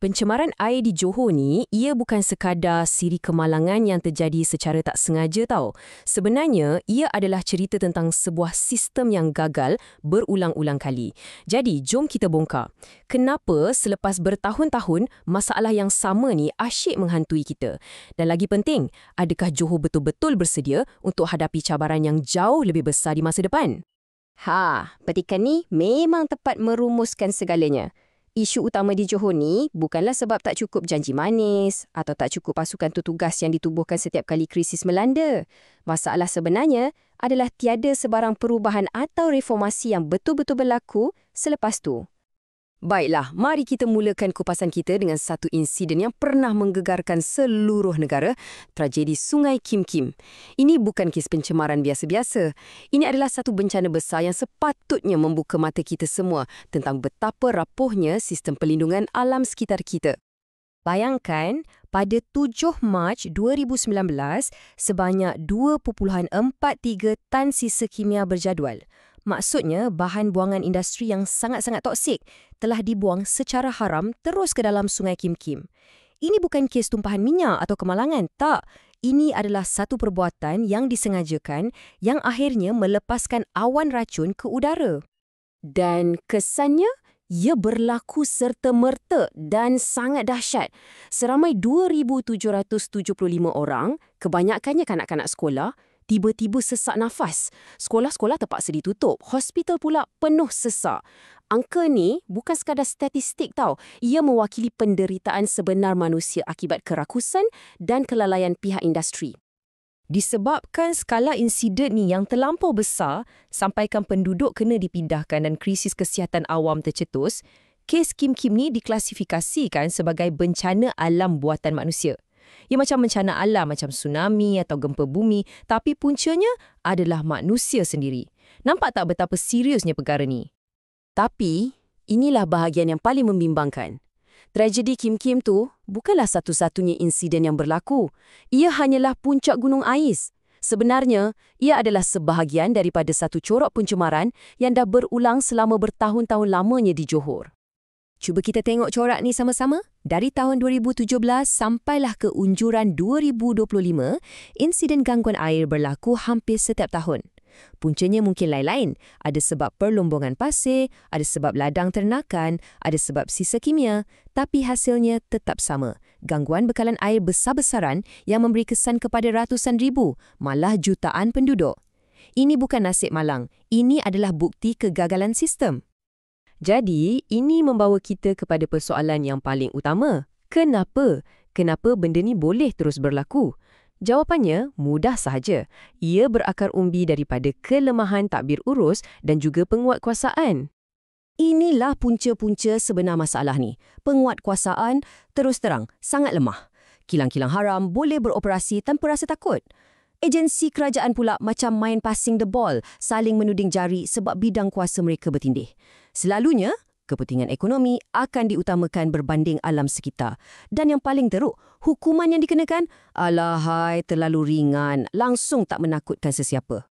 Pencemaran air di Johor ni, ia bukan sekadar siri kemalangan yang terjadi secara tak sengaja tau. Sebenarnya, ia adalah cerita tentang sebuah sistem yang gagal berulang-ulang kali. Jadi, jom kita bongkar. Kenapa selepas bertahun-tahun, masalah yang sama ni asyik menghantui kita? Dan lagi penting, adakah Johor betul-betul bersedia untuk hadapi cabaran yang jauh lebih besar di masa depan? Petikan ni memang tepat merumuskan segalanya. Isu utama di Johor ni bukanlah sebab tak cukup janji manis atau tak cukup pasukan tugas yang ditubuhkan setiap kali krisis melanda. Masalah sebenarnya adalah tiada sebarang perubahan atau reformasi yang betul-betul berlaku selepas tu. Baiklah, mari kita mulakan kupasan kita dengan satu insiden yang pernah menggegarkan seluruh negara, tragedi Sungai Kim Kim. Ini bukan kes pencemaran biasa-biasa. Ini adalah satu bencana besar yang sepatutnya membuka mata kita semua tentang betapa rapuhnya sistem perlindungan alam sekitar kita. Bayangkan, pada 7 Mac 2019, sebanyak 2.43 tan sisa kimia berjadual. Maksudnya, bahan buangan industri yang sangat-sangat toksik telah dibuang secara haram terus ke dalam Sungai Kim Kim. Ini bukan kes tumpahan minyak atau kemalangan, tak. Ini adalah satu perbuatan yang disengajakan yang akhirnya melepaskan awan racun ke udara. Dan kesannya, ia berlaku serta-merta dan sangat dahsyat. Seramai 2,775 orang, kebanyakannya kanak-kanak sekolah, tiba-tiba sesak nafas. Sekolah-sekolah terpaksa ditutup. Hospital pula penuh sesak. Angka ni bukan sekadar statistik tau. Ia mewakili penderitaan sebenar manusia akibat kerakusan dan kelalaian pihak industri. Disebabkan skala insiden ni yang terlampau besar, sampaikan penduduk kena dipindahkan dan krisis kesihatan awam tercetus, kes Kim Kim ni diklasifikasikan sebagai bencana alam buatan manusia. Ia macam bencana alam, macam tsunami atau gempa bumi, tapi puncanya adalah manusia sendiri. Nampak tak betapa seriusnya perkara ni? Tapi, inilah bahagian yang paling membimbangkan. Tragedi Kim Kim tu bukanlah satu-satunya insiden yang berlaku. Ia hanyalah puncak gunung ais. Sebenarnya, ia adalah sebahagian daripada satu corak pencemaran yang dah berulang selama bertahun-tahun lamanya di Johor. Cuba kita tengok corak ni sama-sama. Dari tahun 2017 sampailah ke unjuran 2025, insiden gangguan air berlaku hampir setiap tahun. Puncanya mungkin lain-lain. Ada sebab perlombongan pasir, ada sebab ladang ternakan, ada sebab sisa kimia, tapi hasilnya tetap sama. Gangguan bekalan air besar-besaran yang memberi kesan kepada ratusan ribu, malah jutaan penduduk. Ini bukan nasib malang. Ini adalah bukti kegagalan sistem. Jadi, ini membawa kita kepada persoalan yang paling utama. Kenapa? Kenapa benda ni boleh terus berlaku? Jawapannya mudah sahaja. Ia berakar umbi daripada kelemahan takbir urus dan juga penguatkuasaan. Inilah punca-punca sebenar masalah ni. Penguatkuasaan terus terang sangat lemah. Kilang-kilang haram boleh beroperasi tanpa rasa takut. Agensi kerajaan pula macam main passing the ball, saling menuding jari sebab bidang kuasa mereka bertindih. Selalunya, kepentingan ekonomi akan diutamakan berbanding alam sekitar. Dan yang paling teruk, hukuman yang dikenakan, alahai terlalu ringan, langsung tak menakutkan sesiapa.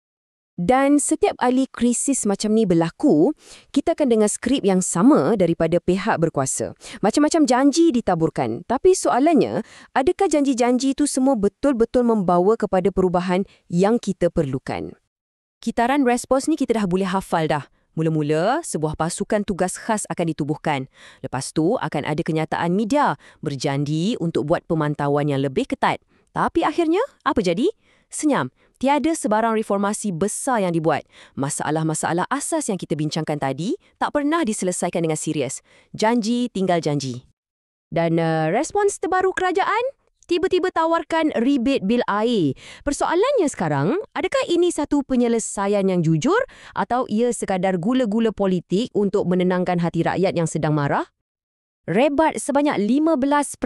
Dan setiap kali krisis macam ni berlaku, kita akan dengar skrip yang sama daripada pihak berkuasa. Macam-macam janji ditaburkan. Tapi soalannya, adakah janji-janji itu semua betul-betul membawa kepada perubahan yang kita perlukan? Kitaran respons ni kita dah boleh hafal dah. Mula-mula, sebuah pasukan tugas khas akan ditubuhkan. Lepas tu, akan ada kenyataan media berjanji untuk buat pemantauan yang lebih ketat. Tapi akhirnya, apa jadi? Senyam. Tiada sebarang reformasi besar yang dibuat. Masalah-masalah asas yang kita bincangkan tadi tak pernah diselesaikan dengan serius. Janji tinggal janji. Dan respons terbaru kerajaan? Tiba-tiba tawarkan rebate bil air. Persoalannya sekarang, adakah ini satu penyelesaian yang jujur atau ia sekadar gula-gula politik untuk menenangkan hati rakyat yang sedang marah? Rebat sebanyak 15%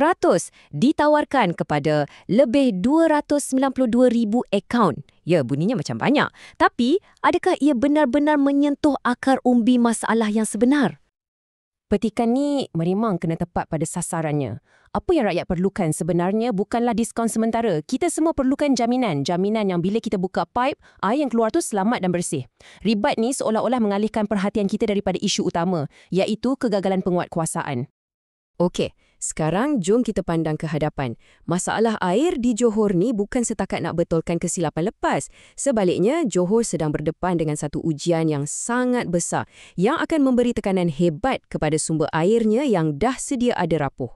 ditawarkan kepada lebih 292,000 akaun. Ya, bunyinya macam banyak. Tapi, adakah ia benar-benar menyentuh akar umbi masalah yang sebenar? Petikan ni memang kena tepat pada sasarannya. Apa yang rakyat perlukan sebenarnya bukanlah diskaun sementara. Kita semua perlukan jaminan. Jaminan yang bila kita buka pipe, air yang keluar tu selamat dan bersih. Ribat ni seolah-olah mengalihkan perhatian kita daripada isu utama, iaitu kegagalan penguatkuasaan. Okey, Sekarang, jom kita pandang ke hadapan. Masalah air di Johor ni bukan setakat nak betulkan kesilapan lepas. Sebaliknya, Johor sedang berdepan dengan satu ujian yang sangat besar yang akan memberi tekanan hebat kepada sumber airnya yang dah sedia ada rapuh.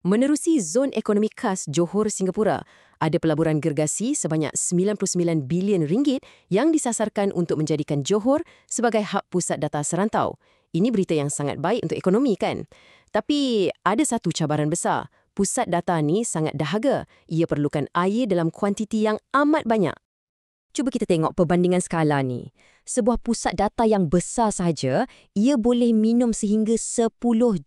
Menerusi Zon Ekonomi Khas Johor Singapura, ada pelaburan gergasi sebanyak 99 bilion ringgit yang disasarkan untuk menjadikan Johor sebagai hub pusat data serantau. Ini berita yang sangat baik untuk ekonomi kan? Tapi ada satu cabaran besar. Pusat data ni sangat dahaga. Ia perlukan air dalam kuantiti yang amat banyak. Cuba kita tengok perbandingan skala ni. Sebuah pusat data yang besar sahaja, ia boleh minum sehingga 10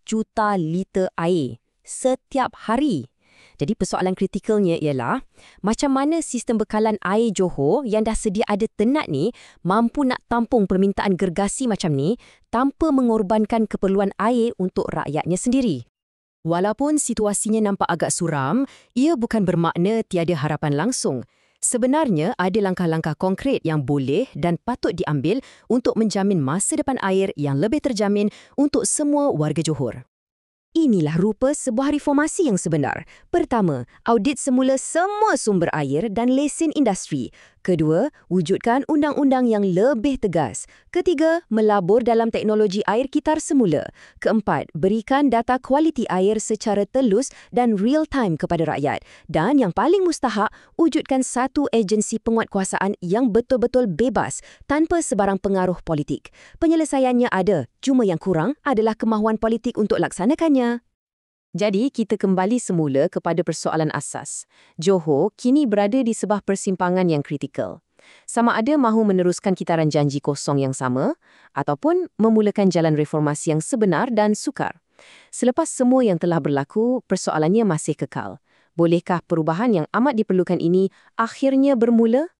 juta liter air setiap hari. Jadi persoalan kritikalnya ialah macam mana sistem bekalan air Johor yang dah sedia ada tenat ni mampu nak tampung permintaan gergasi macam ni tanpa mengorbankan keperluan air untuk rakyatnya sendiri. Walaupun situasinya nampak agak suram, ia bukan bermakna tiada harapan langsung. Sebenarnya ada langkah-langkah konkret yang boleh dan patut diambil untuk menjamin masa depan air yang lebih terjamin untuk semua warga Johor. Inilah rupa sebuah reformasi yang sebenar. Pertama, audit semula semua sumber air dan lesen industri. Kedua, wujudkan undang-undang yang lebih tegas. Ketiga, melabur dalam teknologi air kitar semula. Keempat, berikan data kualiti air secara telus dan real-time kepada rakyat. Dan yang paling mustahak, wujudkan satu agensi penguatkuasaan yang betul-betul bebas tanpa sebarang pengaruh politik. Penyelesaiannya ada, cuma yang kurang adalah kemahuan politik untuk laksanakannya. Jadi, kita kembali semula kepada persoalan asas. Johor kini berada di sebuah persimpangan yang kritikal. Sama ada mahu meneruskan kitaran janji kosong yang sama ataupun memulakan jalan reformasi yang sebenar dan sukar. Selepas semua yang telah berlaku, persoalannya masih kekal. Bolehkah perubahan yang amat diperlukan ini akhirnya bermula?